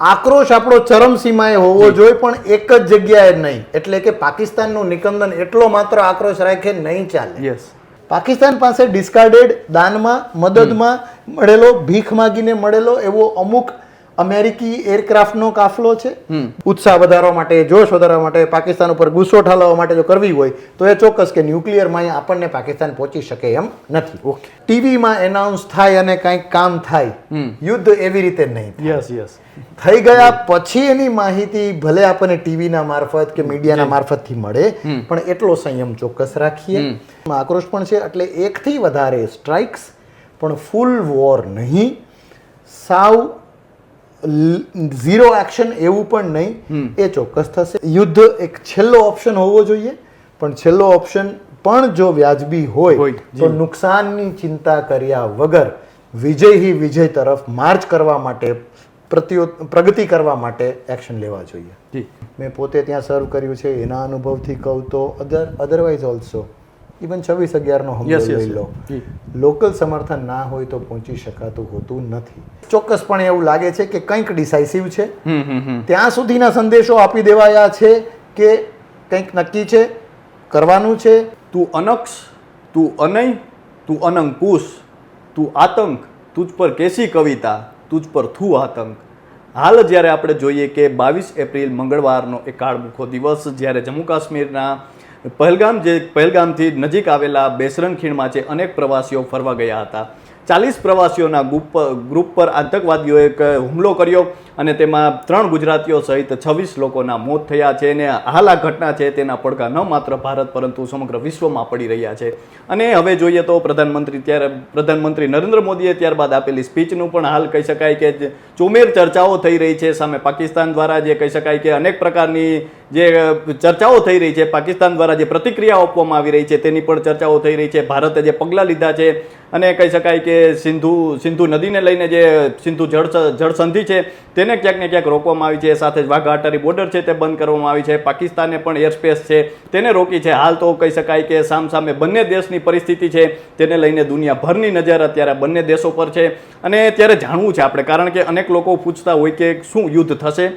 આક્રોશ આપણો ચરમસીમાએ હોવો જોઈએ, પણ એક જ જગ્યાએ નહીં. એટલે કે પાકિસ્તાનનું નિકંદન એટલો માત્ર આક્રોશ રાખે નહીં ચાલે. યસ, પાકિસ્તાન પાસે ડિસ્કાર્ડેડ, દાનમાં, મદદમાં મળેલો, ભીખ માગીને મળેલો એવો અમુક અમેરિકી એરક્રાફ્ટનો કાફલો છે. ઉત્સાહ વધારવા માટે, જોશ વધારવા માટે, પાકિસ્તાન ઉપર ગુસ્સો ઠાલવવા માટે જો કરવી હોય તો એ ચોક્કસ કે ન્યુક્લિયરમાં આપણને પાકિસ્તાન પહોંચી શકે એમ નથી. ઓકે, ટીવીમાં એનાઉન્સ થાય અને કંઈક કામ થાય, યુદ્ધ એવી રીતે નહીં. યસ યસ, થઈ ગયા પછી એની માહિતી ભલે આપણને ટીવીના મારફત કે મીડિયાના મારફતથી મળે, પણ એટલો સંયમ ચોક્કસ રાખીએ. આક્રોશ પણ છે એટલે એકથી વધારે સ્ટ્રાઇક્સ, પણ ફૂલ વોર નહીં, સાવ ઝીરો એક્શન એવું પણ નહીં, એ ચોક્કસ થશે. યુદ્ધ એક છેલ્લો ઓપ્શન હોવો જોઈએ, પણ છેલ્લો ઓપ્શન પણ જો વ્યાજબી હોય તો નુકસાનની ચિંતા કર્યા વગર વિજય તરફ માર્ચ કરવા માટે, પ્રગતિ કરવા માટે એક્શન લેવા જોઈએ. મેં પોતે ત્યાં સર્વ કર્યું છે, એના અનુભવથી કહું તો અધરવાઇઝ ઓલ્સો ઇવન 26/11નો હુમલો લઈ લો, લોકલ સમર્થન ના હોય તો પહોંચી શકાતું હોતું નથી. ચોક્કસપણે એવું લાગે છે કે કંઈક ડિસાઇસિવ છે. ત્યાં સુધીના સંદેશો આપી દેવાયા છે કે કંઈક નક્કી છે, કરવાનું છે. તું અનક્ષ, તું અનય, તું અનંકુશ, તું આતંક, તુજ પર કેસી કવિતા, તુજ પર થુ આતંક. હાલ જ્યારે આપણે જોઈએ કે 22 એપ્રિલ મંગળવારનો એ કાળમુખો દિવસ, જ્યારે જમ્મુ કાશ્મીરના પહેલગામથી નજીક આવેલા બેસરન ખીણમાં છે અનેક પ્રવાસીઓ ફરવા ગયા હતા. 40 પ્રવાસીઓના ગ્રુપ પર આતંકવાદીઓએ એક હુમલો કર્યો અને તેમાં 3 ગુજરાતીઓ સહિત 26 લોકોના મોત થયા છે. અને હાલ આ ઘટના છે તેના પડઘા ન માત્ર ભારત પરંતુ સમગ્ર વિશ્વમાં પડી રહ્યા છે. અને હવે જોઈએ તો પ્રધાનમંત્રી નરેન્દ્ર મોદીએ ત્યારબાદ આપેલી સ્પીચનું પણ હાલ કહી શકાય કે ચોમેર ચર્ચાઓ થઈ રહી છે. સામે પાકિસ્તાન દ્વારા જે કહી શકાય કે અનેક પ્રકારની જે ચર્ચાઓ થઈ રહી છે, પાકિસ્તાન દ્વારા જે પ્રતિક્રિયાઓ આપવામાં આવી રહી છે તેની પણ ચર્ચાઓ થઈ રહી છે. ભારતે જે પગલાં લીધા છે અને કહી શકાય કે સિંધુ નદીને લઈને જે સિંધુ જળ સંધિ છે તેને ક્યાંક ને ક્યાંક રોકવામાં આવી છે. સાથે જ વાઘા અટારી બોર્ડર છે તે બંધ કરવામાં આવી છે. પાકિસ્તાને પણ એરસ્પેસ છે તેને રોકી છે. હાલ તો કહી શકાય કે સામે બંને દેશની પરિસ્થિતિ છે તેને લઈને દુનિયાભરની નજર અત્યારે બંને દેશો પર છે. અને ત્યારે જાણવું છે આપણે, કારણ કે અનેક લોકો પૂછતા હોય કે શું યુદ્ધ થશે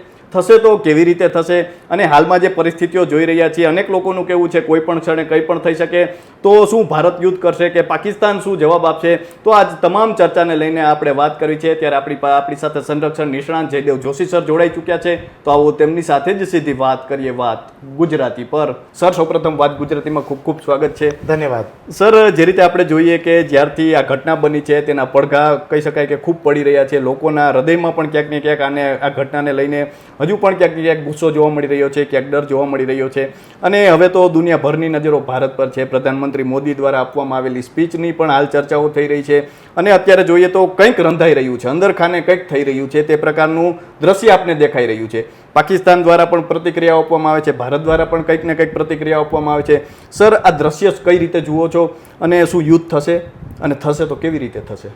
તો કેવી રીતે થશે. અને હાલમાં જે પરિસ્થિતિઓ જોઈ રહ્યા છીએ, અનેક લોકોનું કહેવું છે કોઈ પણ ક્ષણે કંઈ પણ થઈ શકે. તો શું ભારત યુદ્ધ કરશે કે પાકિસ્તાન શું જવાબ આપશે? તો આજ તમામ ચર્ચાને લઈને આપણે વાત કરવી છે. ત્યારે આપણી સાથે સંરક્ષણ નિષ્ણાંત જયદેવ જોશી સર જોડાઈ ચૂક્યા છે. તો આવો તેમની સાથે જ સીધી વાત કરીએ, વાત ગુજરાતી પર. સર, સૌપ્રથમ વાત ગુજરાતીમાં ખૂબ ખૂબ સ્વાગત છે. ધન્યવાદ. સર, જે રીતે આપણે જોઈએ કે જ્યારથી આ ઘટના બની છે તેના પડઘા કહી શકાય કે ખૂબ પડી રહ્યા છે. લોકોના હૃદયમાં પણ ક્યાંક ને ક્યાંક આ ઘટનાને લઈને હજુ પણ ક્યાંક ને ક્યાંક ગુસ્સો જોવા મળી રહ્યો છે, ક્યાંક ડર જોવા મળી રહ્યો છે. અને હવે તો દુનિયાભરની નજરો ભારત પર છે. પ્રધાનમંત્રી મોદી દ્વારા આપવામાં આવેલી સ્પીચની પણ હાલ ચર્ચાઓ થઈ રહી છે. અને અત્યારે જોઈએ તો કંઈક રંધાઈ રહ્યું છે, અંદર ખાને કંઈક થઈ રહ્યું છે, તે પ્રકારનું દ્રશ્ય આપને દેખાઈ રહ્યું છે. પાકિસ્તાન દ્વારા પણ પ્રતિક્રિયા આપવામાં આવે છે, ભારત દ્વારા પણ કંઈક ને કંઈક પ્રતિક્રિયા આપવામાં આવે છે. સર, આ દ્રશ્ય કઈ રીતે જુઓ છો અને શું યુદ્ધ થશે અને થશે તો કેવી રીતે થશે?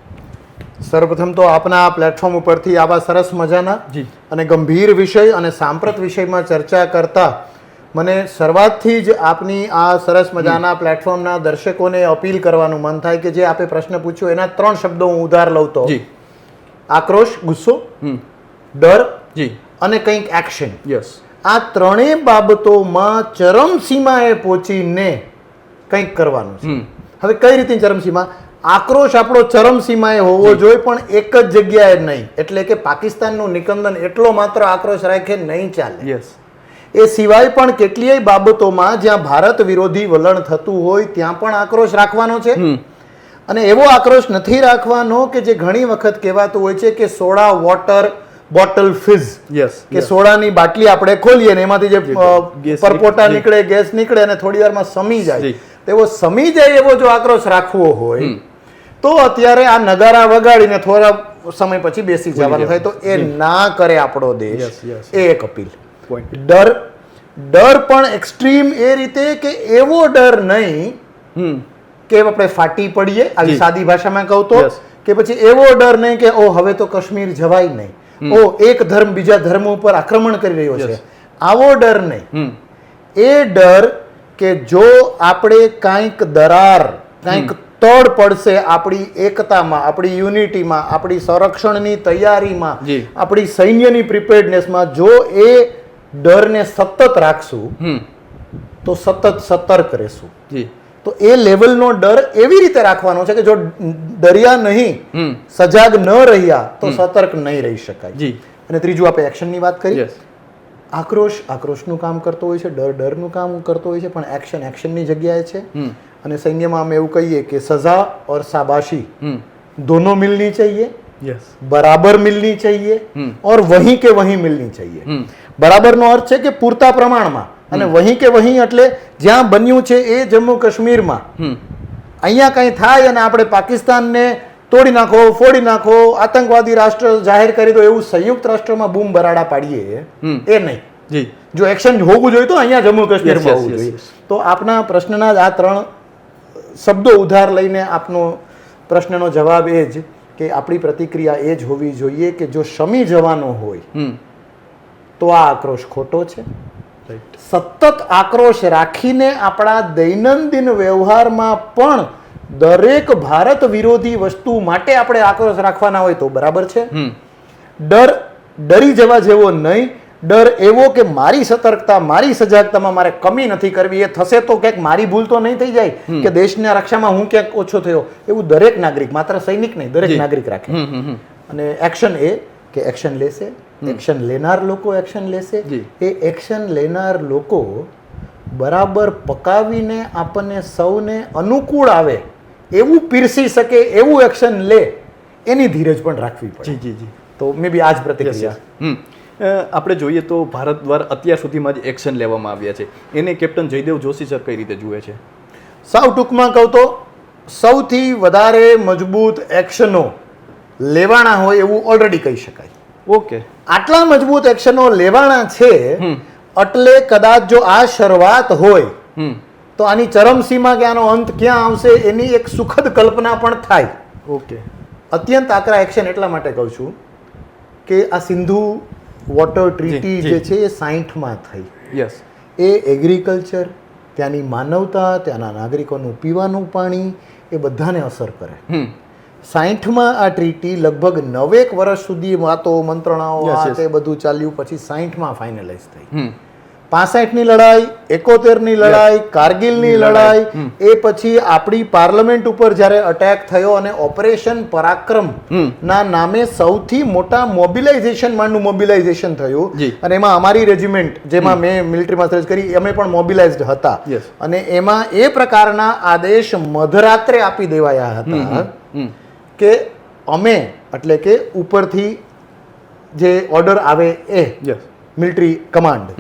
સર્વપ્રથમ તો આપના પ્લેટફોર્મ ઉપરથી આવા સરસ મજાના અને ગંભીર વિષય અને સાંપ્રત વિષયમાં ચર્ચા કરતા મને શરૂઆતથી જ આપની આ સરસ મજાના પ્લેટફોર્મના દર્શકોને અપીલ કરવાનું મન થાય કે જે આપે પ્રશ્ન પૂછ્યો એના 3 શબ્દો હું ઉધાર લઉં તો આક્રોશ, ગુસ્સો, ડર અને કંઈક એક્શન. યસ, આ ત્રણેય બાબતોમાં ચરમસીમાએ પહોંચીને કંઈક કરવાનું છે. હવે કઈ રીતે ચરમસીમા? આક્રોશ આપણો ચરમસીમાએ હોવો જોઈએ, પણ એક જ જગ્યાએ નહીં. એટલે કે પાકિસ્તાનનું નિકંદન એટલો માત્ર આક્રોશ રાખે નહીં ચાલે. યસ, એ સિવાય પણ કેટલીય બાબતોમાં જ્યાં ભારત વિરોધી વલણ થતું હોય ત્યાં પણ આક્રોશ રાખવાનો છે. અને એવો આક્રોશ નથી રાખવાનો કે જે ઘણી વખત કહેવાતું હોય છે કે સોડા વોટર બોટલ ફિઝ, કે સોડાની બાટલી આપણે ખોલીએ ને એમાંથી જે પરપોટા નીકળે, ગેસ નીકળે અને થોડી વારમાં સમી જાય, તેવો સમી જાય એવો જો આક્રોશ રાખવો હોય તો અત્યારે આ નગારા વગાડીને થોડા સમય પછી બેસી જવાનું થાય. તો એ ના કરે આપણો દેશ, એ એક અપીલ. ડર પણ એક્સ્ટ્રીમ એ રીતે કે એવો ડર નહીં કે આપણે ફાટી પડીએ, આવી સાદી ભાષામાં કહું તો, કે પછી એવો ડર નહીં કે ઓ હવે તો કાશ્મીર જવાય નહીં, ઓ એક ધર્મ બીજા ધર્મ ઉપર આક્રમણ કરી રહ્યો છે, આવો ડર નહીં. એ ડર કે જો આપણે કાંઈક દરાર, કાંઈક તડ પડશે આપણી એકતામાં, આપણી યુનિટીમાં, આપણી સંરક્ષણની તૈયારીમાં, જી. આપણી સૈન્યની પ્રિપેર્ડનેસમાં. જો એ ડરને સતત રાખશું તો સતત સતર્ક રહેશું. જી તો એ લેવલનો ડર એવી રીતે રાખવાનો છે કે જો ડર્યા નહીં, સજાગ ન રહ્યા તો સતર્ક નહીં રહી શકાય. જી અને ત્રીજું આપણે એક્શનની વાત કરી. યસ આક્રોશ આક્રોશનું કામ કરતો હોય છે, ડર ડરનું કામ કરતો હોય છે, પણ એક્શન એક્શનની જગ્યાએ છે. અને સૈન્યમાં અમે એવું કહીએ કે સજા ઓર શાબાશી दोनों मिलनी चाहिए, યસ बराबर मिलनी चाहिए और वहीं के वहीं मिलनी चाहिए. બરાબરનો અર્થ છે કે પૂરતા પ્રમાણમાં, અને વહીં કે વહીં એટલે જ્યાં બન્યું છે એ જમ્મુ કાશ્મીરમાં. અહીંયા કંઈ થાય અને આપણે પાકિસ્તાનને તોડી નાખો, ફોડી નાખો, આતંકવાદી રાષ્ટ્ર જાહેર કરી દો એવું સંયુક્ત રાષ્ટ્રમાં બૂમ બરાડા પાડીએ એ નહીં. જી જો એક્શન હોવું જોઈએ તો અહીંયા જમ્મુ કાશ્મીરમાં Yes, yes, હોવું yes, જોઈએ. yes. તો આપના પ્રશ્નના જ આ 3 શબ્દો ઉધાર લઈને આપનો પ્રશ્નનો જવાબ એ જ કે આપણી પ્રતિક્રિયા એ જ હોવી જોઈએ કે જો શમી જવાનો હોય તો આ આક્રોશ ખોટો છે. રાઈટ સતત આક્રોશ રાખીને આપણા દૈનંદિન વ્યવહારમાં પણ દરેક ભારત વિરોધી વસ્તુ માટે આપણે આક્રોશ રાખવાના હોય તો બરાબર છે. ડરી જવા જેવો નહીં. ડર એવો કે મારી સતર્કતા, મારી સજાગતામાં મારે કમી નથી કરવી. એ થશે તો ક્યાંક મારી ભૂલ તો નહીં થઈ જાય કે દેશના રક્ષામાં હું ક્યાંક ઓછો થયો. એવું દરેક નાગરિક, માત્ર સૈનિક નહીં, દરેક નાગરિક રાખે. અને એક્શન એ કે એક્શન લેશે, એક્શન લેનાર લોકો એક્શન લેશે. એ એક્શન લેનાર લોકો બરાબર પકાવીને આપણને સૌને અનુકૂળ આવે એવું પીરસી શકે એવું એક્શન લે, એની ધીરજ પણ રાખવી પડે. જી જી જી તો મે બી આ જ પ્રતિક્રિયા. આપણે જોઈએ તો ભારત દ્વારા અત્યાર સુધીમાં જ એક્શન લેવામાં આવ્યા છે, એને કેપ્ટન જયદેવ જોશી સર કઈ રીતે જુએ છે? સાવ ટૂંકમાં કહું તો સૌથી વધારે મજબૂત એક્શનો લેવાના હોય એવું ઓલરેડી કહી શકાય. ઓકે આટલા મજબૂત એક્શનો લેવાના છે એટલે કદાચ જો આ શરૂઆત હોય તો આની ચરમસીમા કે આનો અંત ક્યાં આવશે એની એક સુખદ કલ્પના પણ થાય. ઓકે અત્યંત આકરા એક્શન એટલા માટે કહું છું કે આ સિંધુ વોટર ટ્રીટી જે છે એ 60માં થઈ. યસ એ એગ્રીકલ્ચર, ત્યાંની માનવતા, ત્યાંના નાગરિકોનું પીવાનું પાણી એ બધાને અસર કરે. 60માં આ ટ્રીટી લગભગ 9 વર્ષ સુધી વાતો મંત્રણાઓ આ તે બધું ચાલ્યું, પછી 60માં ફાઇનલાઇઝ થઈ. 65ની લડાઈ, 71ની લડાઈ, કારગિલની લડાઈ, એ પછી આપણી પાર્લામેન્ટ ઉપર જ્યારે અટેક થયો અને ઓપરેશન પરાક્રમ ના નામે સૌથી મોટા મોબિલાઇઝેશનમાંનું મોબિલાઇઝેશન થયું. અને એમાં અમારી રેજિમેન્ટ, જેમાં મેં મિલિટરીમાં સર્વિસ કરી, અમે પણ મોબિલાઇઝડ હતા. અને એમાં એ પ્રકારના આદેશ મધરાત્રે આપી દેવાયા હતા કે અમે, એટલે કે ઉપરથી જે ઓર્ડર આવે એ મિલિટરી કમાન્ડ,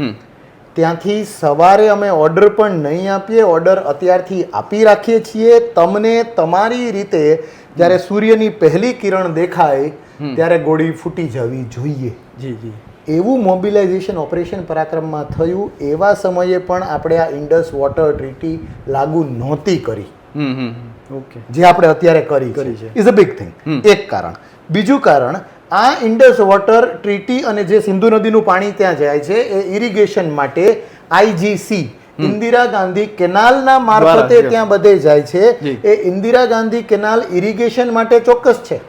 ત્યાંથી સવારે અમે ઓર્ડર પણ નહીં આપીએ, ઓર્ડર અત્યારથી આપી રાખીએ છીએ. તમને તમારી રીતે જ્યારે સૂર્યની પહેલી કિરણ દેખાય ત્યારે ગોળી ફૂટી જવી જોઈએ. જી જી એવું મોબિલાઇઝેશન ઓપરેશન પરાક્રમમાં થયું. એવા સમયે પણ આપણે આ ઇન્ડસ વોટર ટ્રીટી લાગુ નહોતી કરી, ઓકે, જે આપણે અત્યારે કરી છે. Is a big thing. એક કારણ. બીજું કારણ, આ ઇન્ડસ વોટર ટ્રીટી અને જે સિંધુ નદીનું પાણી ત્યાં જાય છે એ ઇરિગેશન માટે IGC ઇન્દિરા ગાંધી કેનાલના મારફતે ત્યાં બધે જાય છે. એ ઇન્દિરા ગાંધી કેનાલ ઇરિગેશન માટે ચોક્કસ છે,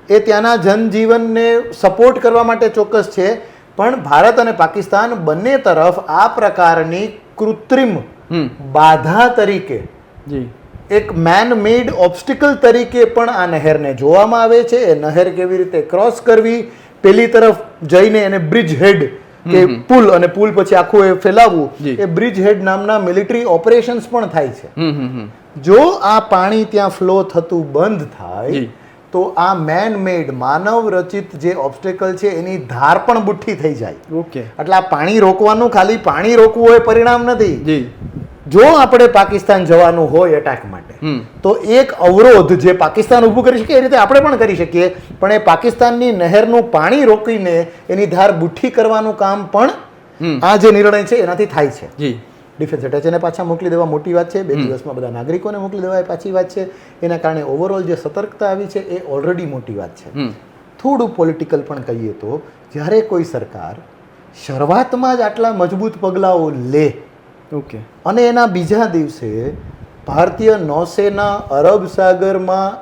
એ ત્યાંના જનજીવનને સપોર્ટ કરવા માટે ચોક્કસ છે. પણ ભારત અને પાકિસ્તાન બંને તરફ આ પ્રકારની કૃત્રિમ બાધા તરીકે, એક મેન મેડ ઓબ્સ્ટિકલ તરીકે પણ આ નહેરને જોવામાં આવે છે. એ નહેર કેવી રીતે ક્રોસ કરવી, પેલી તરફ જઈને એને બ્રિજ હેડ કે પુલ, અને પુલ પછી આખું એ ફેલાવવું, એ બ્રિજ હેડ નામના મિલિટરી ઓપરેશન્સ પણ થાય છે. જો આ પાણી ત્યાં ફ્લો થતું બંધ થાય તો આ મેન મેડ માનવ રચિત જે ઓબ્સ્ટેકલ છે એની ધાર પણ બુઠ્ઠી થઈ જાય. ઓકે, એટલે આ પાણી રોકવાનું ખાલી પાણી રોકવું હોય પરિણામ નથી. જો આપણે પાકિસ્તાન જવાનું હોય એટેક માટે તો એક અવરોધ જે પાકિસ્તાન ઊભું કરી શકે એ રીતે આપણે પણ કરી શકીએ, પણ એ પાકિસ્તાનની નહેરનું પાણી રોકીને એની ધાર બુઠ્ઠી કરવાનું કામ પણ આ જે નિર્ણય છે એનાથી થાય છે. ડિફેન્સ એટેચને પાછા મોકલી દેવા મોટી વાત છે. 2 દિવસમાં બધા નાગરિકોને મોકલી દેવા એ પાછી વાત છે. એના કારણે ઓવરઓલ જે સતર્કતા આવી છે એ ઓલરેડી મોટી વાત છે. થોડું પોલિટિકલ પણ કહીએ તો જ્યારે કોઈ સરકાર શરૂઆતમાં જ આટલા મજબૂત પગલાઓ લે, ઓકે, અને એના બીજા દિવસે ભારતીય નૌસેના અરબ સાગરમાં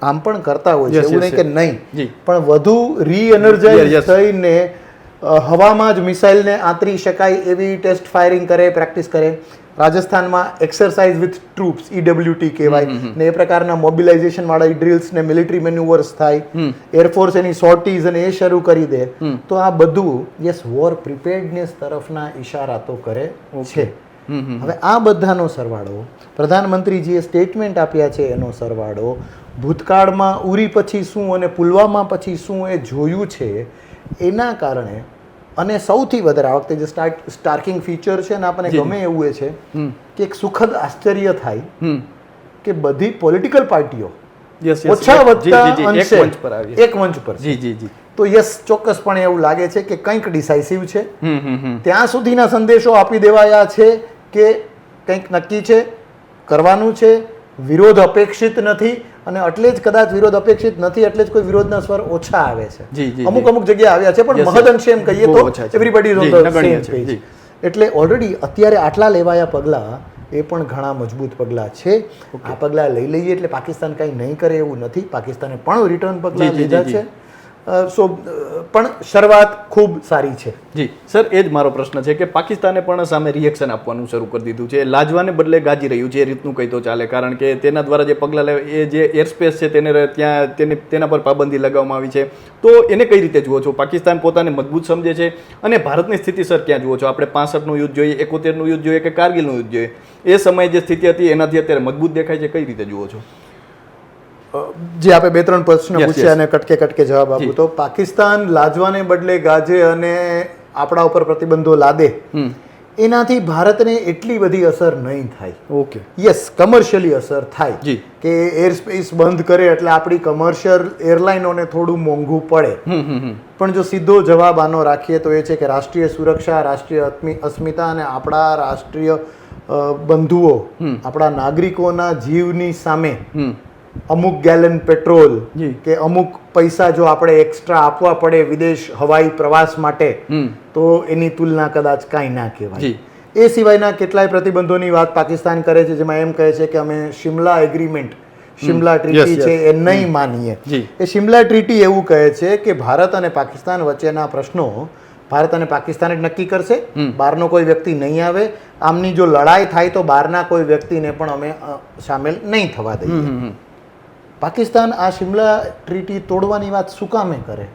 આમ પણ કરતા હોય છે, Yes, એવું yes, નહીં કે નહીં, જી. પણ વધુ રીએનર્જાઇઝ Yes. થઈને હવામાં જ મિસાઇલને આંતરી શકાય એવી ટેસ્ટ ફાયરિંગ કરે, પ્રેક્ટિસ કરે. રાજસ્થાનમાં એક્સરસાઇઝ વિથ ટ્રુપ્સ EWT કહેવાય ને એ પ્રકારના મોબિલાઇઝેશન વાળા ડ્રિલ્સ ને મિલિટરી મેન્યુવર્સ થાય, એરફોર્સ એની સોર્ટીઝ અને એ શરૂ કરી દે. તો આ બધું યસ વોર પ્રિપેર્ડનેસ તરફના ઈશારા તો કરે છે. હવે આ બધાનો સરવાળો, પ્રધાનમંત્રીજીએ સ્ટેટમેન્ટ આપ્યા છે એનો સરવાળો, ભૂતકાળમાં ઉરી પછી શું અને પુલવામા પછી શું એ જોયું છે એના કારણે, અને સૌથી વધારે આ વખતે જે સ્ટાર્કિંગ ફીચર છે ને આપણને ગમે એવું એ છે કે એક સુખદ આશ્ચર્ય થાય કે બધી પોલિટિકલ પાર્ટીઓ ઓછા વધતા અંશે એક મંચ પર છે. જી જી જી. તો યસ ચોક્કસપણે એવું લાગે છે કે કંઈક ડિસાઇસિવ છે. ત્યાં સુધીના સંદેશો આપી દેવાયા છે કે કંઈક નક્કી છે, કરવાનું છે, વિરોધ અપેક્ષિત નથી, અને એટલે જ કદાચ વિરોધ અપેક્ષિત નથી એટલે જ કોઈ વિરોધના સ્વર ઓછા આવે છે. અમુક જગ્યાએ આવ્યા છે, પણ મહદઅંશે એમ કહીએ તો everybody is on the same page. એટલે ઓલરેડી અત્યારે આટલા લેવાયા પગલાં એ પણ ઘણા મજબૂત પગલાં છે. આ પગલાં લઈ લઈએ એટલે પાકિસ્તાન કંઈ નહીં કરે એવું નથી. પાકિસ્તાને પણ રિટર્ન પગલાં લીધા છે. પણ શરૂઆત ખૂબ સારી છે. જી સર, એ જ મારો પ્રશ્ન છે કે પાકિસ્તાને પણ સામે રિએક્શન આપવાનું શરૂ કરી દીધું છે. લાજવાને બદલે ગાજી રહ્યું છે, એ રીતનું કહી તો ચાલે. કારણ કે તેના દ્વારા જે પગલાં લેવા, એ જે એરસ્પેસ છે તેને ત્યાં તેના પર પાબંદી લગાવવામાં આવી છે. તો એને કઈ રીતે જુઓ છો? પાકિસ્તાન પોતાને મજબૂત સમજે છે, અને ભારતની સ્થિતિ સર ક્યાં જુઓ છો? આપણે 65નું યુદ્ધ જોઈએ, 71નું યુદ્ધ જોઈએ કે કારગિલનું યુદ્ધ જોઈએ? એ સમયે જે સ્થિતિ હતી એનાથી અત્યારે મજબૂત દેખાય છે, કઈ રીતે જુઓ છો? જે આપણે બે ત્રણ પ્રશ્ન પૂછ્યા અને કટકે જવાબ આપું તો, પાકિસ્તાન લાજવાને બદલે ગાજે અને આપણા ઉપર પ્રતિબંધો લાદે, એનાથી ભારતને એટલી બધી અસર નહીં થાય. ઓકે. યસ, કમર્શિયલી અસર થાય જી. કે એર સ્પેસ બંધ કરે એટલે આપણી કમર્શિયલ એરલાઇનોને થોડું મોંઘું પડે. પણ જો સીધો જવાબ આનો રાખીએ તો એ છે કે રાષ્ટ્રીય સુરક્ષા, રાષ્ટ્રીય અસ્મિતા અને આપણા રાષ્ટ્રીય બંધુઓ, આપણા નાગરિકોના જીવની સામે અમુક ગેલન પેટ્રોલ કે અમુક પૈસા જો આપણે એક્સ્ટ્રા આપવા પડે વિદેશ હવાઈ પ્રવાસ માટે, તો એની તુલના કદાચ કાંઈ ના કહેવાય. એ સિવાયના કેટલાય પ્રતિબંધોની વાત પાકિસ્તાન કરે છે, જેમાં એમ કહે છે કે અમે શિમલા એગ્રીમેન્ટ, શિમલા ટ્રીટી છે એ નહીં માનીએ. એ શિમલા ટ્રીટી એવું કહે છે કે ભારત અને પાકિસ્તાન વચ્ચેના પ્રશ્નો ભારત અને પાકિસ્તાન જ નક્કી કરશે, બહારનો કોઈ વ્યક્તિ નહીં આવે. આમની જો લડાઈ થાય તો બહારના કોઈ વ્યક્તિને પણ અમે સામેલ નહીં થવા દઈએ. પાકિસ્તાન આ શિમલા ટ્રીટી તોડવાની વાત શું કામે કરે?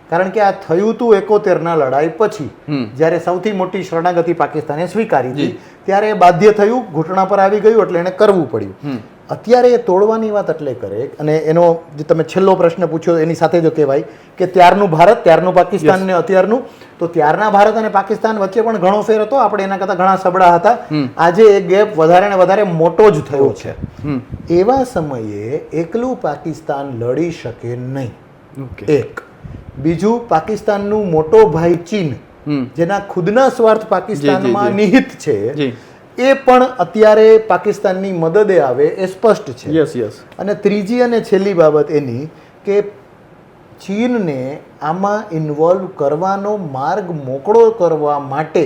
કારણ કે આ થયું હતું 71ના લડાઈ પછી, જ્યારે સૌથી મોટી શરણાગતિ પાકિસ્તાને સ્વીકારી હતી, ત્યારે બાધ્ય થયું, ઘૂંટણા પર આવી ગયું, એટલે એને કરવું પડ્યું. અત્યારે એ તોડવાની વાત એટલે કરે. અને એનો જે તમે છેલ્લો પ્રશ્ન પૂછ્યો એની સાથે જો કહેવાય કે ત્યારનું ભારત, ત્યારનું પાકિસ્તાન ને અત્યારનું, તો ત્યારના ભારત અને પાકિસ્તાન વચ્ચે પણ ઘણો ફેર હતો. આપણે એના કરતાં ઘણા સબળા હતા. આજે એ ગેપ વધારે ને વધારે મોટો જ થયો છે. એવા સમયે એકલું પાકિસ્તાન લડી શકે નહીં. એક. બીજું, પાકિસ્તાનનું મોટો ભાઈ ચીન, જેના ખુદના સ્વાર્થ પાકિસ્તાનમાં નિહિત છે, એ પણ અત્યારે પાકિસ્તાનની મદદે આવે એ સ્પષ્ટ છે. Yes yes. અને ત્રીજી અને છેલ્લી બાબત એની કે ચીનને આમાં ઇન્વોલ્વ કરવાનો માર્ગ મોકળો કરવા માટે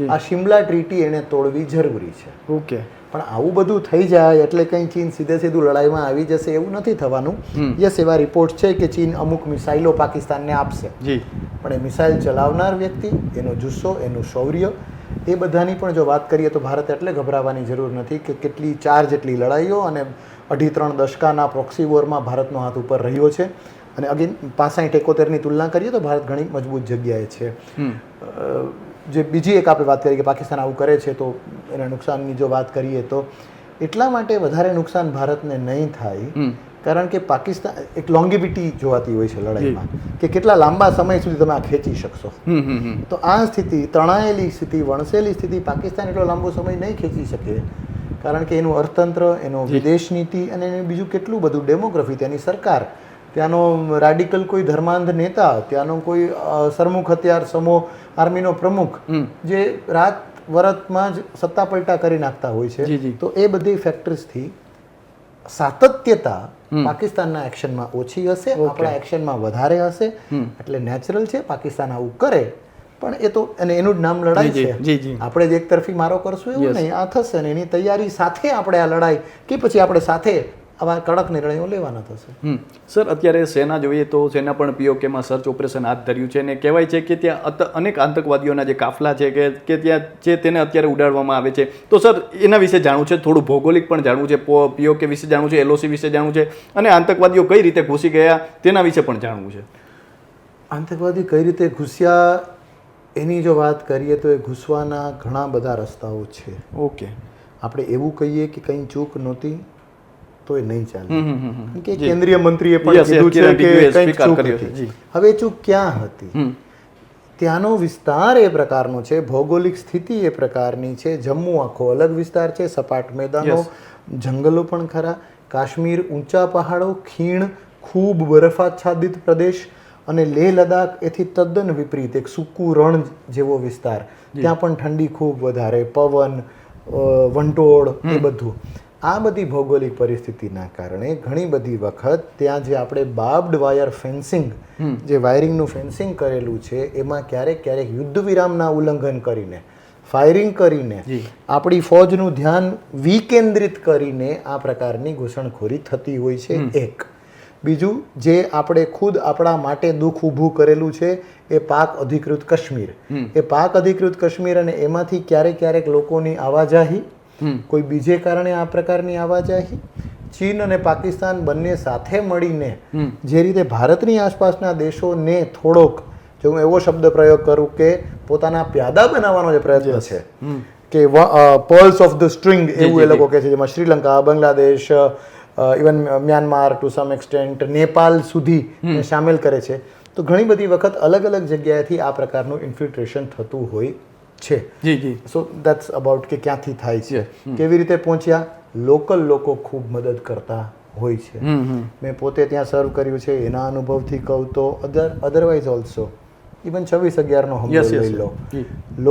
આ શિમલા ટ્રીટી એને તોડવી જરૂરી છે. ઓકે. પણ આવું બધું થઈ જાય એટલે કંઈ ચીન સીધું લડાઈમાં આવી જશે એવું નથી થવાનું. યસ, એવા રિપોર્ટ છે કે ચીન અમુક મિસાઇલો પાકિસ્તાનને આપશે, પણ એ મિસાઇલ ચલાવનાર વ્યક્તિ, એનો જુસ્સો, એનું શૌર્ય, એ બધાની પણ જો વાત કરીએ તો ભારત એટલે ગભરાવાની જરૂર નથી કે કેટલી 4 જેટલી લડાઈઓ અને 2.5-3 દશકાના પ્રોક્સી વોરમાં ભારતનો હાથ ઉપર રહ્યો છે. અને અગેન 65-71ની તુલના કરીએ તો ભારત ઘણી મજબૂત જગ્યાએ છે. જે બીજી એક આપણે વાત કરીએ કે પાકિસ્તાન આવું કરે છે તો એના નુકસાનની જો વાત કરીએ તો એટલા માટે વધારે નુકસાન ભારતને નહીં થાય કારણ કે પાકિસ્તાન એક લોંગિવિટી જોવાતી હોય છે લડાઈમાં કે કેટલા લાંબા સમય સુધી તમે આ ખેંચી શકશો. તો આ સ્થિતિ, તણાયેલી સ્થિતિ, વણસેલી સ્થિતિ પાકિસ્તાન એટલો લાંબો સમય નહીં ખેંચી શકે કારણ કે એનું અર્થતંત્ર, એનો વિદેશ નીતિ અને એનું બીજું કેટલું બધું ડેમોગ્રાફી, ત્યાંની સરકાર, ત્યાંનો રેડિકલ કોઈ ધર્માંધ નેતા, ત્યાંનો કોઈ સરમુખ હથિયાર સમૂહ આર્મીનો પ્રમુખ જે રાત વરતમાં જ સત્તા પલટા કરી નાખતા હોય છે. તો એ બધી ફેક્ટર્સથી સાતત્યતા પાકિસ્તાનના એક્શનમાં ઓછી હશે, આપણા એક્શનમાં વધારે હશે. એટલે નેચરલ છે પાકિસ્તાન આવું કરે પણ એ તો અને એનું જ નામ લડાઈ જી, છે. જી, જી. આપણે જ એક તરફી મારો કરશું એવું નહીં, આ થશે ને એની તૈયારી સાથે આપણે આ લડાઈ કે પછી આપણે સાથે આવા કડક નિર્ણયો લેવાના થશે. સર અત્યારે સેના જોઈએ તો સેના પણ પીઓકેમાં સર્ચ ઓપરેશન હાથ ધર્યું છે અને કહેવાય છે કે ત્યાં અનેક આતંકવાદીઓના જે કાફલા છે કે ત્યાં જે તેને અત્યારે ઉડાડવામાં આવે છે. તો સર એના વિશે જાણવું છે, થોડું ભૌગોલિક પણ જાણવું છે, પીઓકે વિશે જાણવું છે, એલઓસી વિશે જાણવું છે અને આતંકવાદીઓ કઈ રીતે ઘૂસી ગયા તેના વિશે પણ જાણવું છે. આતંકવાદી કઈ રીતે ઘૂસ્યા એની જો વાત કરીએ તો એ ઘૂસવાના ઘણા બધા રસ્તાઓ છે. ઓકે. આપણે એવું કહીએ કે કંઈ ચૂક નહોતી તો એ નહીં ચાલે, કારણ કે કેન્દ્રીય મંત્રીએ પણ કીધું છે કે કંઈક ચૂક હતી. હવે ચૂક ક્યાં હતી? ત્યાંનો વિસ્તાર એ પ્રકારનો છે, ભૌગોલિક સ્થિતિ એ પ્રકારની છે. જમ્મુ આખો અલગ વિસ્તાર છે, સપાટ મેદાનો, જંગલો પણ ખરા. કાશ્મીર ઊંચા પહાડો, ખીણ, ખૂબ બરફાચ્છાદિત પ્રદેશ અને લેહ લદાખ એથી તદ્દન વિપરીત એક સૂકું રણ જેવો વિસ્તાર. ત્યાં પણ ઠંડી ખૂબ વધારે, પવન, વંટોળ એ બધું. આ બધી ભૌગોલિક પરિસ્થિતિના કારણે ઘણી બધી વખત ત્યાં જે આપણે બાર્બ્ડ વાયર ફેન્સિંગ, જે વાયરિંગનું ફેન્સિંગ કરેલું છે એમાં ક્યારેક યુદ્ધ વિરામના ઉલ્લંઘન કરીને, ફાયરિંગ કરીને, આપણી ફોજનું ધ્યાન વિકેન્દ્રિત કરીને આ પ્રકારની ઘૂસણખોરી થતી હોય છે. એક બીજું જે આપણે ખુદ આપણા માટે દુઃખ ઊભું કરેલું છે એ પાક અધિકૃત કાશ્મીર. એ પાક અધિકૃત કાશ્મીર અને એમાંથી ક્યારેક લોકોની આવાજાહી, કોઈ બીજે કારણે આ પ્રકારની આવાજાહી, ચીન અને પાકિસ્તાન બંને સાથે મળીને જે રીતે ભારતની આસપાસના દેશોને થોડોક, જો હું એવો શબ્દ પ્રયોગ કરું કે પોતાના પ્યાદા બનાવવાનો જે પ્રયત્ન છે કે પર્લ્સ ઓફ ધ સ્ટ્રિંગ એવું એ લોકો કહે છે, જેમાં Sri Lanka, Bangladesh, even Myanmar to some extent, Nepal સુધી સામેલ કરે છે. તો ઘણી બધી વખત અલગ અલગ જગ્યાએથી આ પ્રકારનું ઇન્ફિલ્ટ્રેશન થતું હોય છે. સો દેટ્સ અબાઉટ કે ક્યાંથી થાય છે, કેવી રીતે પહોંચ્યા. લોકલ લોકો ખૂબ મદદ કરતા હોય છે. મેં પોતે ત્યાં સર્વ કર્યું છે, એના અનુભવથી કહું તો અધરવાઇઝ ઓલ્સો ઇવન 26/11નો હુમલો લઈ લો,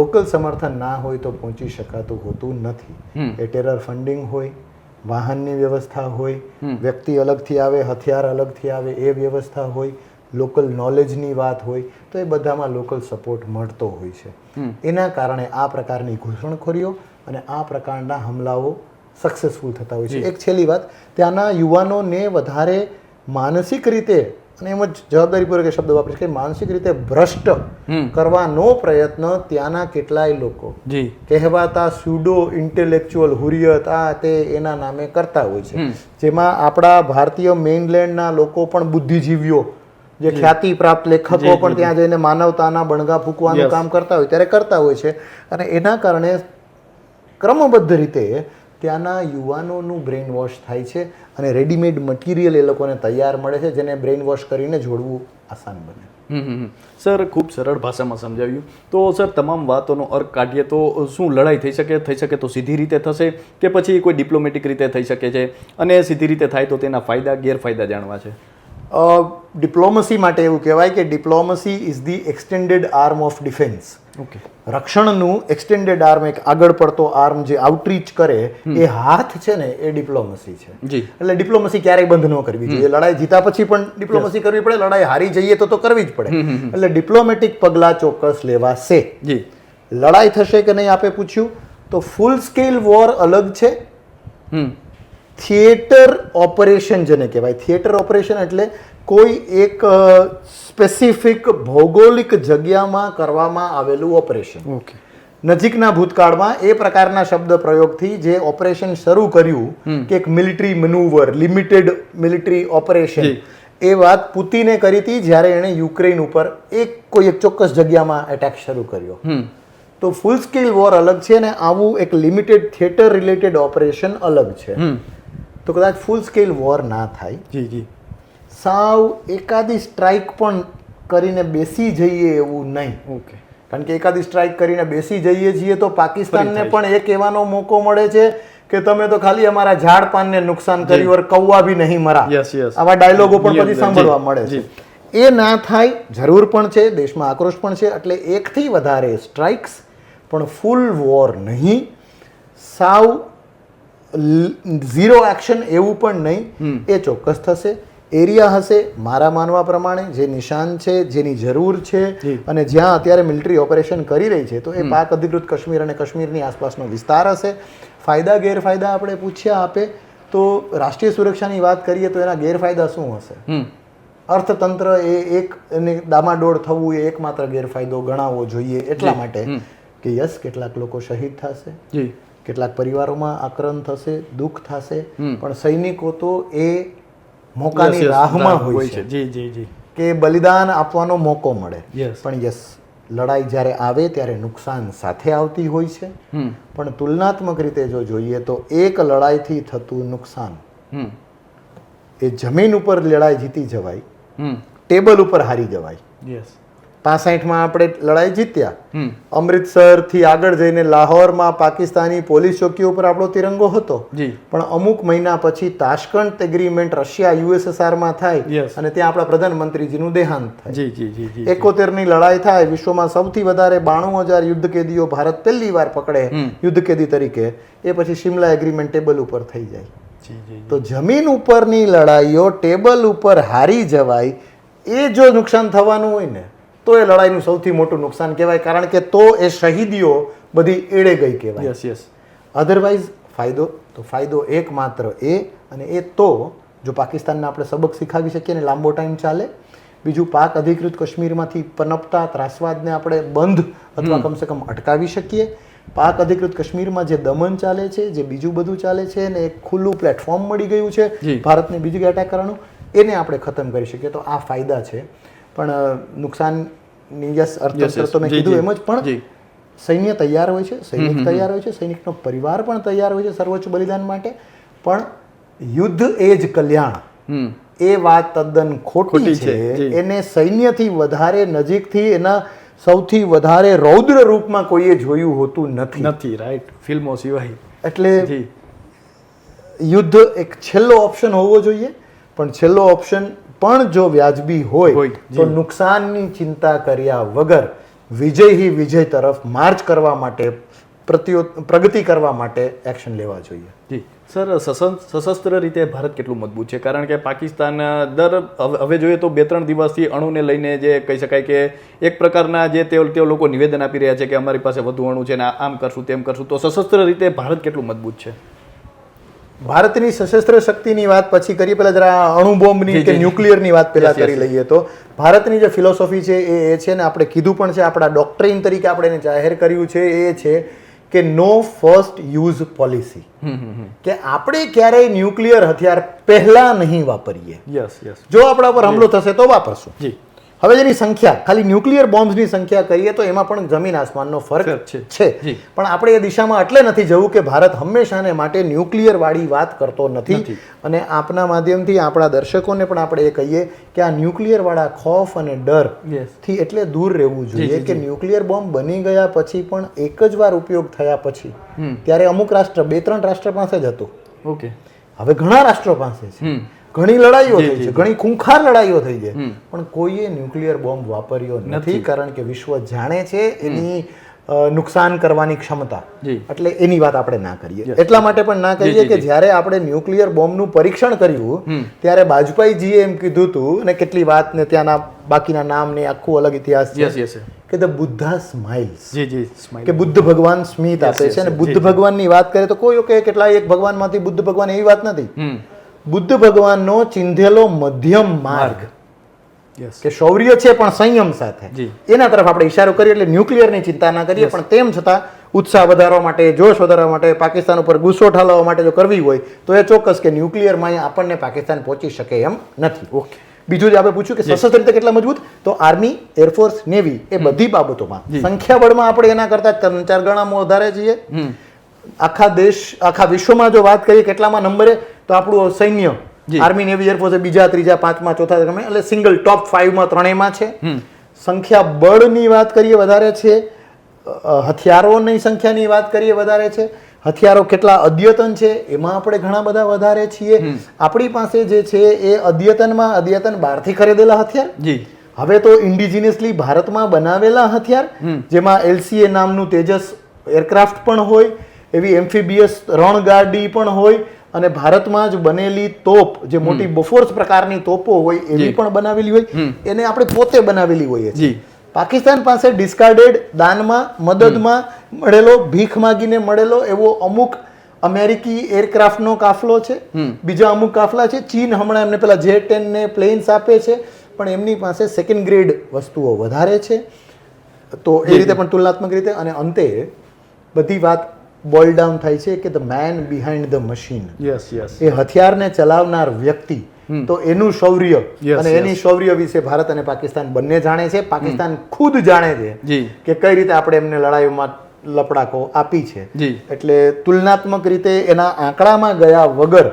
લોકલ સમર્થન ના હોય તો પહોંચી શકાતું હોતું નથી. એ ટેરર ફંડિંગ હોય, વાહનની વ્યવસ્થા હોય, વ્યક્તિ અલગથી આવે, હથિયાર અલગથી આવે એ વ્યવસ્થા હોય, લોકલ નોલેજની વાત હોય, તો એ બધામાં લોકલ સપોર્ટ મળતો હોય છે. એના કારણે આ પ્રકારની ઘૂસણખોરીઓ અને આ પ્રકારના હમલાઓ સક્સેસફુલ થતા હોય છે. એક છેલ્લી વાત, ત્યાંના યુવાનોને વધારે માનસિક રીતે, અને એમ જ જવાબદારીપૂર્વક એ શબ્દ વાપરીશ કે માનસિક રીતે ભ્રષ્ટ કરવાનો પ્રયત્ન ત્યાંના કેટલાય લોકો કહેવાતા સ્યુડો ઇન્ટેલેક્ચ્યુઅલ હુરિયત આ તે એના નામે કરતા હોય છે. જેમાં આપણા ભારતીય મેઇનલેન્ડના લોકો પણ બુદ્ધિજીવીઓ, જે ખ્યાતિ પ્રાપ્ત લેખકો પણ ત્યાં જઈને માનવતાના બણગા ફૂંકવાનું કામ કરતા હોય ત્યારે કરતા હોય છે. અને એના કારણે ક્રમબદ્ધ રીતે ત્યાંના યુવાનોનું બ્રેઇન વોશ થાય છે અને રેડીમેડ મટીરિયલ એ લોકોને તૈયાર મળે છે, જેને બ્રેઇન વોશ કરીને જોડવું આસાન બને. સર ખૂબ સરળ ભાષામાં સમજાવ્યું. તો સર તમામ વાતોનો અર્ક કાઢીએ તો શું લડાઈ થઈ શકે તો સીધી રીતે થશે કે પછી કોઈ ડિપ્લોમેટિક રીતે થઈ શકે છે, અને સીધી રીતે થાય તો તેના ફાયદા ગેરફાયદા જાણવા છે. ડિપ્લોમસી માટે એવું કહેવાય કે diplomacy is the extended arm of defence. Okay. રક્ષણનું એક્સટેન્ડેડ આર્મ, એક આગળ પડતો આર્મ જે આઉટરીચ કરે એ હાથ છે ને એ ડિપ્લોમસી છે. એટલે ડિપ્લોમસી ક્યારેય બંધ ન કરવી જોઈએ. લડાઈ જીતા પછી પણ ડિપ્લોમસી કરવી પડે, લડાઈ હારી જઈએ તો કરવી જ પડે. એટલે ડિપ્લોમેટિક પગલાં ચોક્કસ લેવાશે. લડાઈ થશે કે નહીં આપે પૂછ્યું તો ફૂલ સ્કેલ વોર અલગ છે, થિયેટર ઓપરેશન જેને કહેવાય. થિયેટર ઓપરેશન એટલે કોઈ એક સ્પેસિફિક ભૌગોલિક જગ્યામાં કરવામાં આવેલું ઓપરેશન. નજીકના ભૂતકાળમાં એ પ્રકારના શબ્દ પ્રયોગથી જે ઓપરેશન શરૂ કર્યું કે એક મિલિટરી મેનુવર, લિમિટેડ મિલિટરી ઓપરેશન, એ વાત પુતિને કરી હતી જ્યારે એણે યુક્રેન ઉપર કોઈ એક ચોક્કસ જગ્યામાં એટેક શરૂ કર્યો. તો ફૂલ સ્કેલ વોર અલગ છે ને આવું એક લિમિટેડ થિયેટર રિલેટેડ ઓપરેશન અલગ છે. તો કદાચ ફૂલ સ્કેલ વોર ના થાય, સાવ એકાદી સ્ટ્રાઇક પણ કરીને બેસી જઈએ એવું નહીં. કારણ કે એકાદી સ્ટ્રાઇક કરીને બેસી જઈએ છીએ તો પાકિસ્તાનને પણ એ કહેવાનો મોકો મળે છે કે તમે તો ખાલી અમારા ઝાડ પાનને નુકસાન કર્યું ઓર કૌવા બી નહીં મરા. આવા ડાયલોગો પણ પછી સાંભળવા મળે છે. એ ના થાય, જરૂર પણ છે, દેશમાં આક્રોશ પણ છે. એટલે એકથી વધારે સ્ટ્રાઇક્સ, પણ ફૂલ વોર નહીં, સાવ ઝીરો એક્શન એવું પણ નહીં, એ ચોક્કસ થશે. એરિયા હશે મારા માનવા પ્રમાણે જે નિશાન છે જેની જરૂર છે અને જ્યાં અત્યારે મિલિટરી ઓપરેશન કરી રહી છે તો એ પાક અધિકૃત કાશ્મીર અને કાશ્મીરની આસપાસનો વિસ્તાર હશે. ફાયદા ગેરફાયદા આપણે પૂછ્યા આપે તો રાષ્ટ્રીય સુરક્ષાની વાત કરીએ તો એના ગેરફાયદા શું હશે? અર્થતંત્ર એ એક ડામાડોળ થવું એ એકમાત્ર ગેરફાયદો ગણાવવો જોઈએ એટલા માટે કે યસ કેટલાક લોકો શહીદ થશે, કેટલાક પરિવારોમાં આક્રમણ થશે, દુઃખ થશે, પણ સૈનિકો તો એ મોકાની રાહમાં હોય છે કે બલિદાન આપવાનો મોકો મળે. પણ યસ લડાઈ જ્યારે આવે ત્યારે નુકસાન સાથે આવતી હોય છે, પણ તુલનાત્મક રીતે જો જોઈએ તો એક લડાઈથી થતું નુકસાન એ જમીન ઉપર લડાઈ જીતી જવાય, ટેબલ ઉપર હારી જવાય. 65માં આપણે લડાઈ જીત્યા, અમૃતસરથી આગળ જઈને લાહોરમાં પાકિસ્તાની પોલીસ ચોકીઓ ઉપર આપણો તિરંગો હતો, પણ અમુક મહિના પછી તાશ્કંત એગ્રીમેન્ટ રશિયા યુએસએસઆરમાં થાય અને ત્યાં આપણા પ્રધાનમંત્રીજીનું દેહાંત થાય. 71ની લડાઈ થાય, વિશ્વમાં સૌથી વધારે 92,000 યુદ્ધ કેદીઓ ભારત પહેલી વાર પકડે યુદ્ધ કેદી તરીકે, એ પછી શિમલા એગ્રીમેન્ટ ટેબલ ઉપર થઈ જાય. તો જમીન ઉપરની લડાઈઓ ટેબલ ઉપર હારી જવાય એ જો નુકસાન થવાનું હોય ને તો એ લડાઈનું સૌથી મોટું નુકસાન કહેવાય, કારણ કે તો એ શહીદીઓ બધી એળે ગઈ કહેવાય. અધરવાઇઝ ફાયદો એકમાત્ર એ, અને એ તો જો પાકિસ્તાનને આપણે સબક શીખાવી શકીએ ને લાંબો ટાઈમ ચાલે. બીજું પાક અધિકૃત કાશ્મીરમાંથી પનપતા ત્રાસવાદને આપણે બંધ અથવા કમસે કમ અટકાવી શકીએ. પાક અધિકૃત કાશ્મીરમાં જે દમન ચાલે છે, જે બીજું બધું ચાલે છે ને એક ખુલ્લું પ્લેટફોર્મ મળી ગયું છે ભારતને બીજી જગ્યાએ એટેક કરવાનું, એને આપણે ખતમ કરી શકીએ. તો આ ફાયદા છે. પણ નુકસાનની યસ અર્થતંત્ર તો મેં કીધું એમ જ, પણ સૈન્ય તૈયાર હોય છે, સૈનિક તૈયાર હોય છે, સૈનિકનો પરિવાર પણ તૈયાર હોય છે સર્વોચ્ચ બલિદાન માટે, પણ યુદ્ધ એ જ કલ્યાણ એ વાત તદ્દન ખોટી છે. એને સૈન્યથી વધારે નજીકથી એના સૌથી વધારે રૌદ્ર રૂપમાં કોઈએ જોયું હોતું નથી. રાઈટ, ફિલ્મો સિવાય. એટલે યુદ્ધ એક છેલ્લો ઓપ્શન હોવો જોઈએ, પણ છેલ્લો ઓપ્શન પણ જો વ્યાજબી હોય તો નુકસાનની ચિંતા કર્યા વગર વિજય તરફ માર્ચ કરવા માટે, પ્રગતિ કરવા માટે એક્શન લેવા જોઈએ. જી સર, સશસ્ત્ર રીતે ભારત કેટલું મજબૂત છે? કારણ કે પાકિસ્તાન હવે જોઈએ તો 2-3 દિવસથી અણુને લઈને જે કહી શકાય કે એક પ્રકારના જે તેઓ લોકો નિવેદન આપી રહ્યા છે કે અમારી પાસે વધુ અણુ છે ને આમ કરશું તેમ કરશું, તો સશસ્ત્ર રીતે ભારત કેટલું મજબૂત છે? ભારતની સશસ્ત્ર શક્તિની વાત પછી કરીએ, પહેલા જરા અણુ બોમ્બની કે ન્યુક્લિયરની વાત પહેલા કરી લઈએ. તો ભારતની જે ફિલોસોફી છે એ છે ને આપણે કીધું પણ છે, આપણા ડોક્ટ્રીન તરીકે આપણે એને જાહેર કર્યું છે, એ છે કે નો ફર્સ્ટ યુઝ પોલિસી, કે આપણે ક્યારેય ન્યુક્લિયર હથિયાર પહેલા નહીં વાપરીએ. જો આપણા પર હુમલો થશે તો વાપરશું. હવે જેની સંખ્યા, ખાલી ન્યુક્લિયર બોમ્બની સંખ્યા કહીએ તો એમાં પણ જમીન આસમાનનો ફરક છે. પણ આપણે એ દિશામાં એટલે નથી જવું કે ભારત હંમેશાને માટે ન્યુક્લિયર વાળી વાત કરતો નથી. અને આપના માધ્યમથી આપણા દર્શકોને પણ આપણે એ કહીએ કે આ ન્યુક્લિયર વાળા ખોફ અને ડર થી એટલે દૂર રહેવું જોઈએ કે ન્યુક્લિયર બોમ્બ બની ગયા પછી પણ એક જ વાર ઉપયોગ થયા પછી ત્યારે અમુક રાષ્ટ્ર, 2-3 રાષ્ટ્ર પાસે જ હતું. હવે ઘણા રાષ્ટ્રો પાસે છે. ઘણી લડાઈઓ થઈ છે, ઘણી ખૂંખાર લડાઈઓ થઈ છે, પણ કોઈએ ન્યુક્લિયર બોમ્બ વાપર્યો નથી, કારણ કે વિશ્વ જાણે છે એની નુકસાન કરવાની ક્ષમતા. એટલે એની વાત આપણે ના કરીએ. એટલા માટે પણ ના કહીએ કે જ્યારે આપણે ન્યુક્લિયર બોમ્બનું પરીક્ષણ કર્યું ત્યારે વાજપેયીજીએ એમ કીધું હતું, અને કેટલી વાત ને ત્યાંના બાકીના નામ ને આખું અલગ ઇતિહાસ છે, કે ધ બુદ્ધા સ્માઇલ્સ, કે બુદ્ધ ભગવાન સ્મિત આપે છે. અને બુદ્ધ ભગવાનની વાત કરે તો કોઈ કે કેટલાય એક ભગવાનમાંથી બુદ્ધ ભગવાન એવી વાત નથી. બુદ્ધ ભગવાનનો ચિંધેલો મધ્યમ માર્ગ કે શૌર્ય છે પણ સંયમ સાથે, એના તરફ આપણે ઈશારો કરીએ. એટલે ન્યુક્લિયરની ચિંતા ના કરીએ, પણ તેમ છતાં ઉત્સાહ વધારવા માટે, જોશ વધારવા માટે, પાકિસ્તાન ઉપર ગુસ્સો ઠાલવવા માટે જો કરવી હોય તો એ ચોક્કસ કે ન્યુક્લિયરમાં આપણને પાકિસ્તાન પહોંચી શકે એમ નથી. બીજું જે આપણે પૂછ્યું કે સશસ્ત્ર રીતે કેટલા મજબૂત, તો આર્મી, એરફોર્સ, નેવી એ બધી બાબતોમાં સંખ્યાબળમાં આપણે એના કરતા 3-4 ગણા વધારે છીએ. આખા વિશ્વમાં જો વાત કરીએ કેટલામાં નંબરે, તો આપણું સૈન્ય, આર્મી, નેવી, એરફોર્સ બીજા, ત્રીજા, પાંચમા, ચોથા ક્રમે, એટલે સિંગલ ટોપ 5માં ત્રણેયમાં છે. સંખ્યા બળની વાત કરીએ વધારે છે, હથિયારોની સંખ્યાની વાત કરીએ વધારે છે, હથિયારો કેટલા અદ્યતન છે એમાં આપણે ઘણા બધા વધારે છીએ. આપણી પાસે જે છે એ અદ્યતન બહારથી ખરીદેલા હથિયાર, હવે તો ઇન્ડિજિનિયસલી ભારતમાં બનાવેલા હથિયાર, જેમાં LCA નામનું તેજસ એરક્રાફ્ટ પણ હોય, એવી એમ્ફીબિયસ રણગાડી પણ હોય, અને ભારતમાં જ બનેલી તોપ જે મોટી બોફોર્સ પ્રકારની તોપો હોય એવી પણ બનાવેલી હોય એને આપણે પોતે બનાવેલી હોય છે. પાકિસ્તાન પાસે ડિસ્કાર્ડેડ દાનમાં મદદમાં મળેલો ભીખ માગીને મળેલો એવો અમુક અમેરિકી એરક્રાફ્ટનો કાફલો છે, બીજા અમુક કાફલા છે. ચીન હમણાં એમને પેલા J-10 ને પ્લેન્સ આપે છે, પણ એમની પાસે સેકન્ડ ગ્રેડ વસ્તુઓ વધારે છે. તો એ રીતે પણ તુલનાત્મક રીતે. અને અંતે બધી વાત બોઇલ ડાઉન થાય છે કે the man behind the machine, એ હથિયારને ચલાવનાર વ્યક્તિ, તો એનું શૌર્ય અને એની શૌર્ય વિશે ભારત અને પાકિસ્તાન બંને જાણે છે. પાકિસ્તાન ખુદ જાણે છે કે કઈ રીતે આપણે એમને લડાઈઓમાં લપડાકો આપી છે. એટલે તુલનાત્મક રીતે એના આંકડામાં ગયા વગર,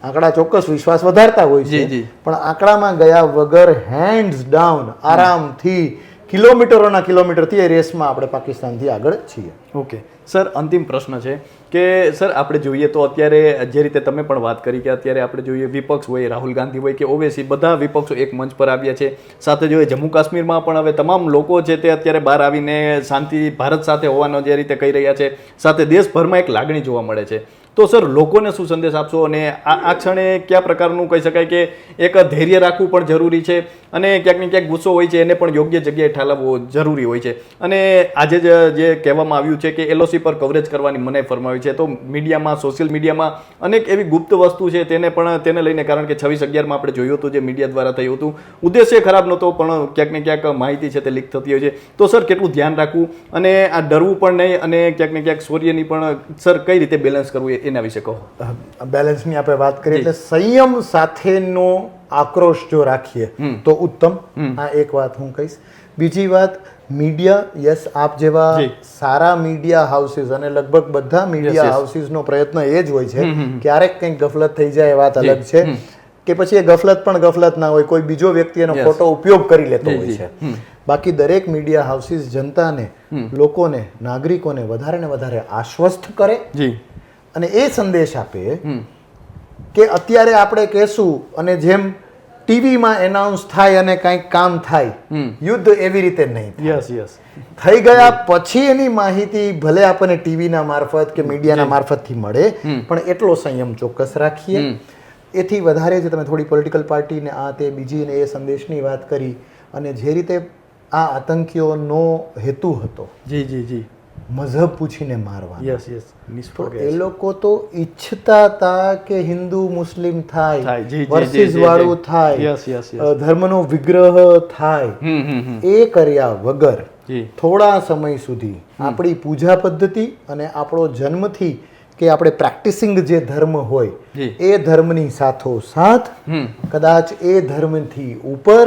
આંકડા ચોક્કસ વિશ્વાસ વધારતા હોય છે, પણ આંકડામાં ગયા વગર હેન્ડ્સ ડાઉન આરામથી કિલોમીટરોના કિલોમીટરથી એ રેસમાં આપણે પાકિસ્તાનથી આગળ છીએ. ઓકે સર, અંતિમ પ્રશ્ન છે કે સર આપણે જોઈએ તો અત્યારે જે રીતે તમે પણ વાત કરી કે અત્યારે આપણે જોઈએ વિપક્ષ હોય, રાહુલ ગાંધી હોય કે ઓવેસી, બધા વિપક્ષો એક મંચ પર આવ્યા છે. સાથે જોઈએ જમ્મુ કાશ્મીરમાં પણ હવે તમામ લોકો છે તે અત્યારે બહાર આવીને શાંતિ ભારત સાથે હોવાનો જે રીતે કહી રહ્યા છે, સાથે દેશભરમાં એક લાગણી જોવા મળે છે. તો સર લોકોને શું સંદેશ આપશો અને આ ક્ષણે કયા પ્રકારનું કહી શકાય કે એક ધૈર્ય રાખવું પણ જરૂરી છે અને ક્યાંક ને ક્યાંક ગુસ્સો હોય છે એને પણ યોગ્ય જગ્યાએ ઠાલવવો જરૂરી હોય છે. અને આજે જે કહેવામાં આવ્યું છે કે LOC પર કવરેજ કરવાની મનાઈ ફરમાવી છે, તો મીડિયામાં, સોશિયલ મીડિયામાં અનેક એવી ગુપ્ત વસ્તુ છે તેને લઈને, કારણ કે 26/11માં આપણે જોયું હતું જે મીડિયા દ્વારા થયું હતું, ઉદ્દેશ્ય ખરાબ નહોતો પણ ક્યાંક ને ક્યાંક માહિતી છે તે લીક થતી હોય છે. તો સર કેટલું ધ્યાન રાખવું અને આ ડરવું પણ નહીં અને ક્યાંક ને ક્યાંક શૌર્યની પણ સર કઈ રીતે બેલેન્સ કરવું એના વિશે કહો. બેલેન્સની આપણે વાત કરીએ એટલે સંયમ સાથેનો આક્રોશ જો રાખીએ તો ઉત્તમ. આ એક વાત હું કહીશ. બીજી વાત, મીડિયા, યસ, આપ જેવા સારા મીડિયા હાઉસીસ અને લગભગ બધા મીડિયા હાઉસીસનો પ્રયત્ન એ જ હોય છે, ક્યારેક કંઈક ગફલત થઈ જાય એ વાત અલગ છે, કે પછી એ ગફલત પણ ગફલત ના હોય, કોઈ બીજો વ્યક્તિ એનો ખોટો ઉપયોગ કરી લેતો હોય છે. બાકી દરેક મીડિયા હાઉસીસ જનતાને, લોકોને, નાગરિકોને વધારે ને વધારે આશ્વસ્ત કરે અને એ સંદેશ આપે કે અત્યારે આપણે કહેશું અને જેમ ટીવીમાં એનાઉન્સ થાય અને કંઈક કામ થાય, યુદ્ધ એવી રીતે નહીં થઈ ગયા પછી એની માહિતી ભલે આપણને ટીવીના મારફત કે મીડિયાના મારફતથી મળે, પણ એટલો સંયમ ચોક્કસ રાખીએ. એથી વધારે જે તમે થોડી પોલિટિકલ પાર્ટી ને આ તે બીજી ને એ સંદેશની વાત કરી, અને જે રીતે આ આતંકીઓનો હેતુ હતો મઝહબ પૂછીને મારવા, એ લોકો તો ઈચ્છતા હતા કે હિન્દુ મુસ્લિમ થાય, વર્સિસ વાળું થાય, ધર્મનો વિગ્રહ થાય. એ કર્યા વગર થોડા સમય સુધી આપણી પૂજા પદ્ધતિ અને આપણો જન્મથી કે આપણે પ્રેક્ટિસિંગ જે ધર્મ હોય એ ધર્મની સાથોસાથ કદાચ એ ધર્મથી ઉપર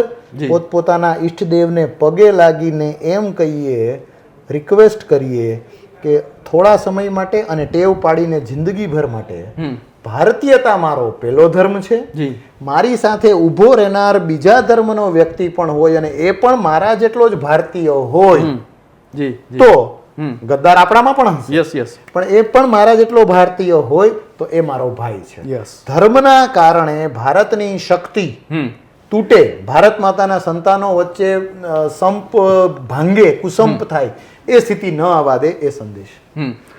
પોતપોતાના ઈષ્ટદેવને પગે લાગીને એમ કહીએ, રિક્વેસ્ટ કરીએ કે થોડા સમય માટે અને ટેવ પાડીને જિંદગીભર માટે ભારતીયતા મારો પહેલો ધર્મ છે, મારી સાથે ઊભો રહેનાર બીજા ધર્મનો વ્યક્તિ પણ હોય અને એ પણ મારા જેટલો જ ભારતીય હોય, તો ગદ્દાર આપણામાં પણ હશે, પણ એ પણ મારા જેટલો ભારતીય હોય તો એ મારો ભાઈ છે. ધર્મના કારણે ભારતની શક્તિ તૂટે, ભારત માતાના સંતાનો વચ્ચે સંપ ભાંગે, કુસંપ થાય, એ સ્થિતિ ન આવવા દે, એ સંદેશ.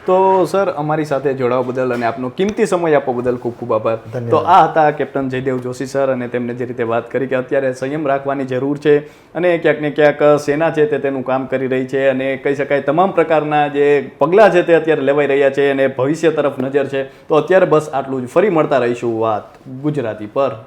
તો સર અમારી સાથે જોડાવા બદલ અને આપનો કિંમતી સમય આપવા બદલ ખૂબ ખૂબ આભાર. તો આ હતા કેપ્ટન જયદેવ જોશી સર, અને તેમને જે રીતે વાત કરી કે અત્યારે સંયમ રાખવાની જરૂર છે અને ક્યાંક ને ક્યાંક સેના છે તે તેનું કામ કરી રહી છે અને કહી શકાય તમામ પ્રકારના જે પગલાં છે તે અત્યારે લેવાઈ રહ્યા છે અને ભવિષ્ય તરફ નજર છે. તો અત્યારે બસ આટલું જ. ફરી મળતા રહીશું વાત ગુજરાતી પર.